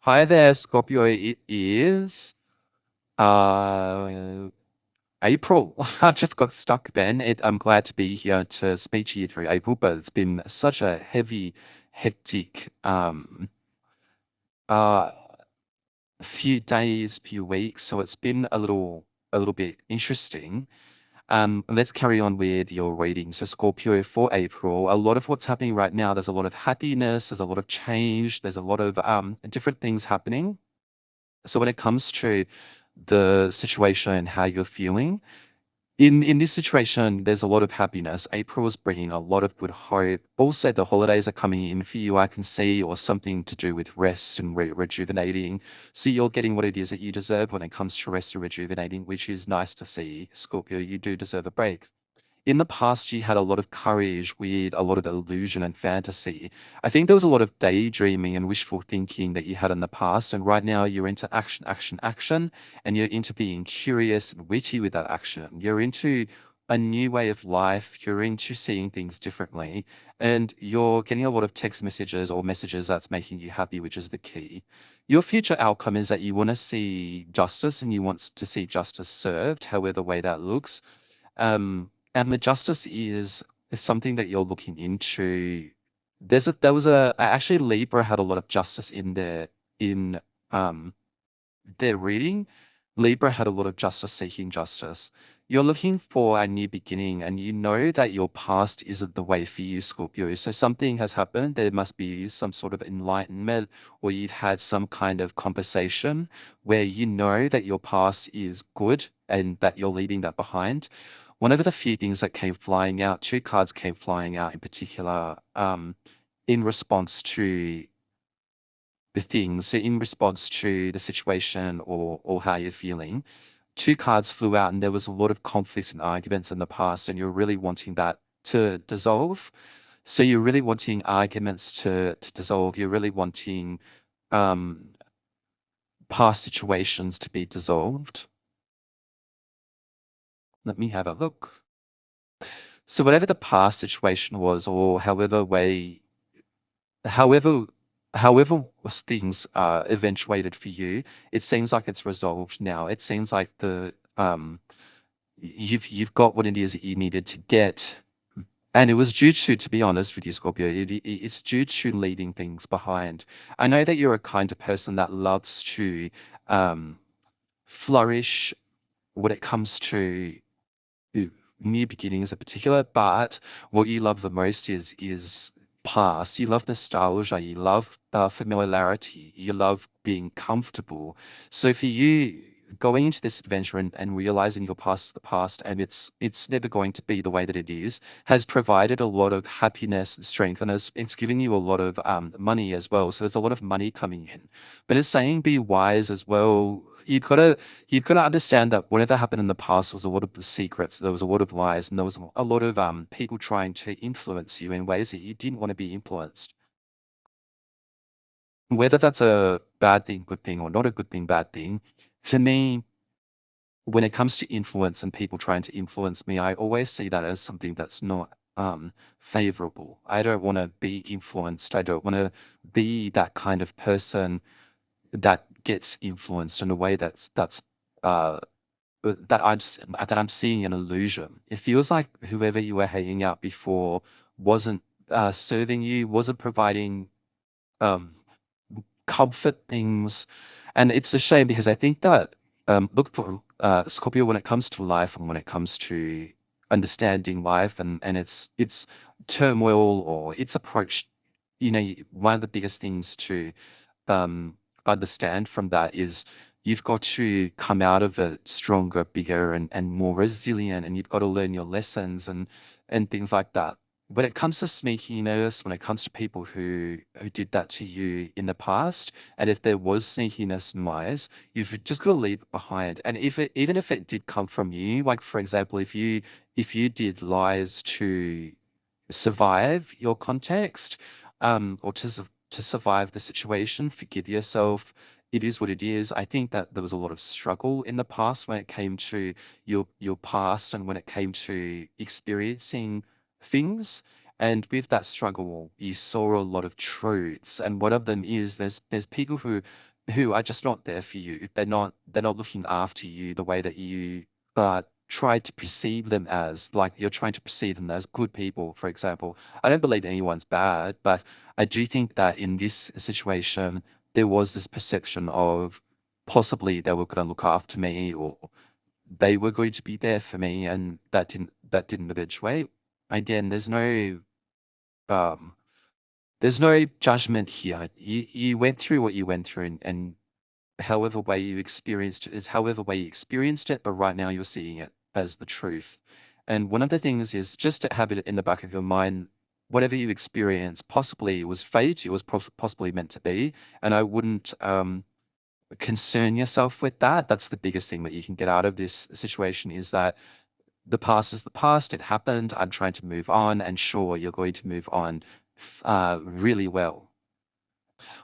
Hi there, Scorpio. It is uh April. I just got stuck, Ben. I'm glad to be here to speak to you through April, but it's been such a heavy, hectic uh few days, few weeks. So it's been a little bit interesting. Let's carry on with your reading. So Scorpio for April, a lot of what's happening right now, there's a lot of happiness, there's a lot of change, there's a lot of different things happening. So when it comes to the situation and how you're feeling, in this situation, there's a lot of happiness. April is bringing a lot of good hope. Also, the holidays are coming in for you, I can see, or something to do with rest and rejuvenating. So you're getting what it is that you deserve when it comes to rest and rejuvenating, which is nice to see. Scorpio, you do deserve a break. In the past, you had a lot of courage with a lot of illusion and fantasy. I think there was a lot of daydreaming and wishful thinking that you had in the past. And right now, you're into action, action, action. And you're into being curious and witty with that action. You're into a new way of life. You're into seeing things differently. And you're getting a lot of text messages or messages that's making you happy, which is the key. Your future outcome is that you want to see justice and you want to see justice served, however way that looks. And the justice is something that you're looking into. There was a actually Libra had a lot of justice in um their reading. Libra had a lot of justice seeking justice. You're looking for a new beginning, and you know that your past isn't the way for you, Scorpio. So something has happened. There must be some sort of enlightenment, or you've had some kind of conversation where you know that your past is good and that you're leaving that behind. One of the few things that came flying out, two cards came flying out in particular, in response to the things. So in response to the situation or how you're feeling, two cards flew out and there was a lot of conflicts and arguments in the past, and you're really wanting that to dissolve. So you're really wanting arguments to dissolve. You're really wanting um, past situations to be dissolved. Let me have a look. So whatever the past situation was, or however however was things eventuated for you, it seems like it's resolved now. It seems like the you've got what it is that you needed to get. And it was due to be honest with you, Scorpio, it's due to leaving things behind. I know that you're a kind of person that loves to um, flourish when it comes to uh, new beginnings in particular, but what you love the most is past. You love nostalgia, you love familiarity, you love being comfortable. So for you, going into this adventure and realizing your past is the past and it's never going to be the way that it is, has provided a lot of happiness and strength, and it's giving you a lot of money as well. So there's a lot of money coming in. But it's saying be wise as well. You've got to understand that whatever happened in the past was a lot of secrets. There was a lot of lies, and there was a lot of people trying to influence you in ways that you didn't want to be influenced. Whether that's a bad thing, good thing, or not a good thing, bad thing, to me, when it comes to influence and people trying to influence me, I always see that as something that's not favorable. I don't want to be influenced. I don't want to be that kind of person that gets influenced in a way that's uh that I'm seeing an illusion. It feels like whoever you were hanging out before wasn't serving you, wasn't providing um, comfort things, and it's a shame because I think that look for Scorpio when it comes to life and when it comes to understanding life and its turmoil or its approach. One of the biggest things to understand from that is you've got to come out of it stronger, bigger, and more resilient, and you've got to learn your lessons and things like that. When it comes to sneakiness, when it comes to people who did that to you in the past, and if there was sneakiness and lies, you've just got to leave it behind. And even if it did come from you, like for example, if you did lies to survive your context, or to survive the situation, forgive yourself. It is what it is. I think that there was a lot of struggle in the past when it came to your past and when it came to experiencing things. And with that struggle, you saw a lot of truths. And one of them is there's people who are just not there for you. They're not looking after you the way that you try to perceive them as, like you're trying to perceive them as good people, for example. I don't believe anyone's bad, but I do think that in this situation, there was this perception of possibly they were going to look after me, or they were going to be there for me, and that didn't eventuate. Again, um there's no judgment here. You went through what you went through, and however way you experienced it is however way you experienced it, but right now you're seeing it as the truth. And one of the things is just to have it in the back of your mind, whatever you experience, possibly it was fate, it was possibly meant to be, and I wouldn't concern yourself with that. That's the biggest thing that you can get out of this situation, is that the past is the past. It happened. I'm trying to move on, and sure, you're going to move on really well.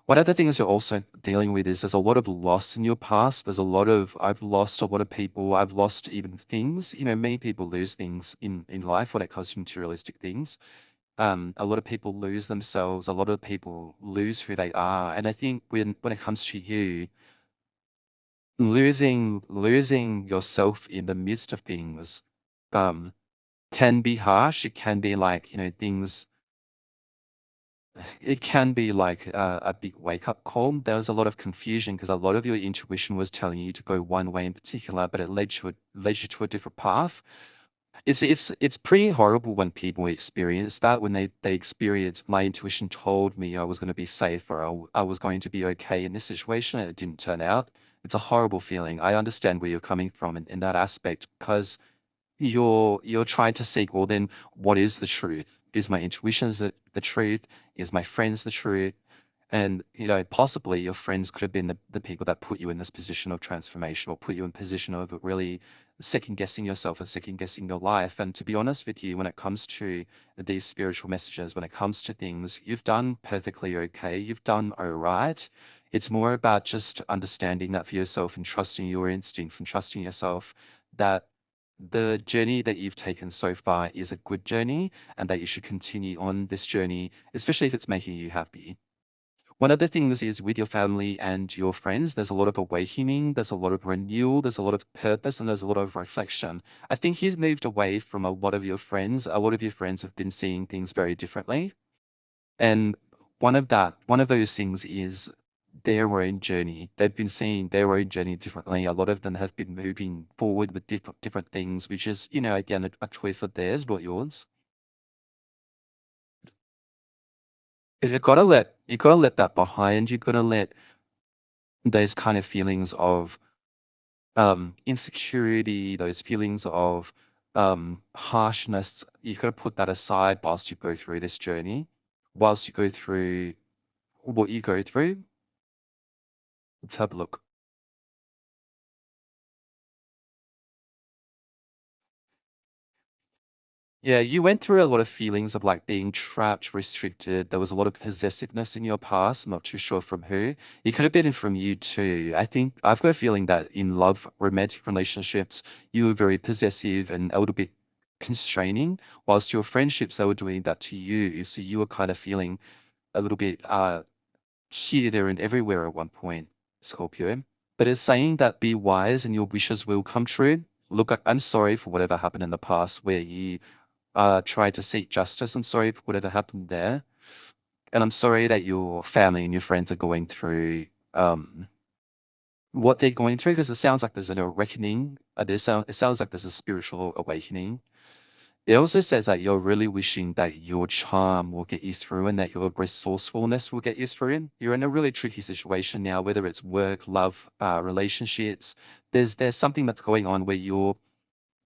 One of the things you're also dealing with is there's a lot of loss in your past. I've lost a lot of people. I've lost even things. Many people lose things in life when it comes to materialistic things. A lot of people lose themselves. A lot of people lose who they are. And I think when it comes to you, losing yourself in the midst of things, um, can be harsh. It can be like, things, it can be like a big wake up call. There was a lot of confusion because a lot of your intuition was telling you to go one way in particular, but it led you to a different path. It's pretty horrible when people experience that, when they experience, my intuition told me I was going to be safe, or I was going to be okay in this situation, and it didn't turn out. It's a horrible feeling. I understand where you're coming from in that aspect, because you're trying to seek, well, then what is the truth? Is my intuition the truth? Is my friends the truth? And possibly your friends could have been the people that put you in this position of transformation, or put you in position of really second guessing yourself and second guessing your life. And to be honest with you, when it comes to these spiritual messages, when it comes to things, you've done perfectly okay. You've done all right. It's more about just understanding that for yourself, and trusting your instincts, and trusting yourself that the journey that you've taken so far is a good journey, and that you should continue on this journey, especially if it's making you happy. One of the things is, with your family and your friends, there's a lot of awakening, there's a lot of renewal, there's a lot of purpose, and there's a lot of reflection. I think you've moved away from a lot of your friends. A lot of your friends have been seeing things very differently. And one of those things is their own journey. They've been seeing their own journey differently. A lot of them have been moving forward with different things, which is, again, a choice of theirs, not yours. You gotta let that behind. You gotta let those kind of feelings of insecurity, those feelings of harshness. You gotta put that aside whilst you go through this journey, whilst you go through what you go through. Let's have a look. Yeah, you went through a lot of feelings of like being trapped, restricted. There was a lot of possessiveness in your past. I'm not too sure from who. It could have been from you too. I think I've got a feeling that in love, romantic relationships, you were very possessive and a little bit constraining, whilst your friendships, they were doing that to you. So you were kind of feeling a little bit here, there, and everywhere at one point, Scorpio. But it's saying that be wise and your wishes will come true. Look, I'm sorry for whatever happened in the past where you try to seek justice. I'm sorry for whatever happened there. And I'm sorry that your family and your friends are going through what they're going through, because it sounds like there's a reckoning. It sounds like there's a spiritual awakening. It also says that you're really wishing that your charm will get you through, and that your resourcefulness will get you through. You're in a really tricky situation now, whether it's work, love, relationships. There's something that's going on where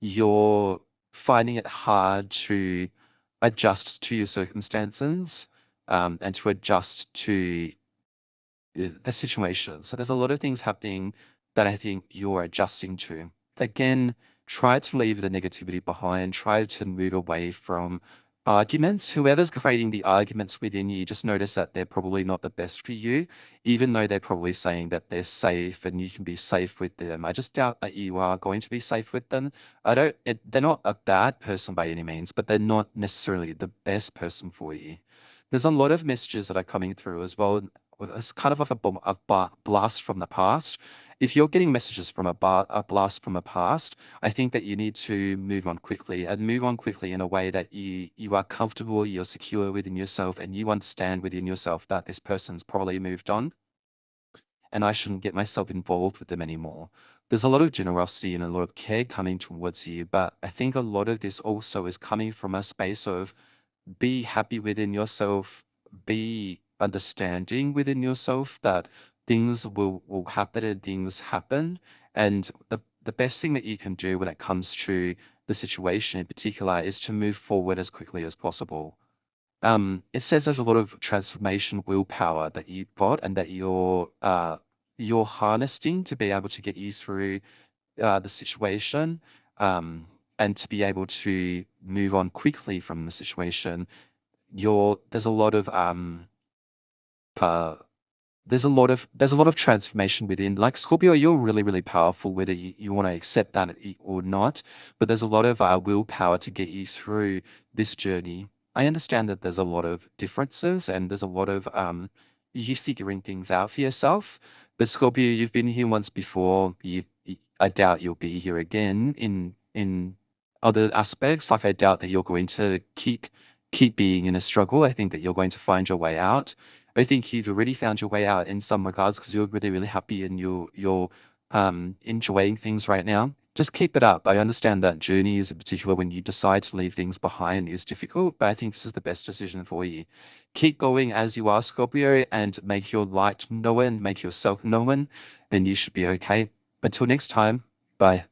you're finding it hard to adjust to your circumstances, and to adjust to the situation. So there's a lot of things happening that I think you're adjusting to. Again, try to leave the negativity behind. Try to move away from arguments. Whoever's creating the arguments within you, just notice that they're probably not the best for you, even though they're probably saying that they're safe and you can be safe with them. I just doubt that you are going to be safe with them. They're not a bad person by any means, but they're not necessarily the best person for you. There's a lot of messages that are coming through as well. It's kind of like blast from the past. If you're getting messages from a blast from the past, I think that you need to move on quickly and move on quickly in a way that you are comfortable, you're secure within yourself, and you understand within yourself that this person's probably moved on and I shouldn't get myself involved with them anymore. There's a lot of generosity and a lot of care coming towards you, but I think a lot of this also is coming from a space of be happy within yourself, be understanding within yourself that things will happen and things happen. And the best thing that you can do when it comes to the situation in particular is to move forward as quickly as possible. It says there's a lot of transformation willpower that you've got and that you're harnessing to be able to get you through the situation, and to be able to move on quickly from the situation. There's a lot of uh, there's a lot of transformation within, like Scorpio, you're really, really powerful, whether you want to accept that or not. But there's a lot of willpower to get you through this journey. I understand that there's a lot of differences and there's a lot of you figuring things out for yourself. But Scorpio, you've been here once before. I doubt you'll be here again in other aspects. Like I doubt that you're going to keep being in a struggle. I think that you're going to find your way out. I think you've already found your way out in some regards because you're really, really happy and you're enjoying things right now. Just keep it up. I understand that journeys, in particular, when you decide to leave things behind, is difficult, but I think this is the best decision for you. Keep going as you are, Scorpio, and make your light known, make yourself known, and you should be okay. Until next time, bye.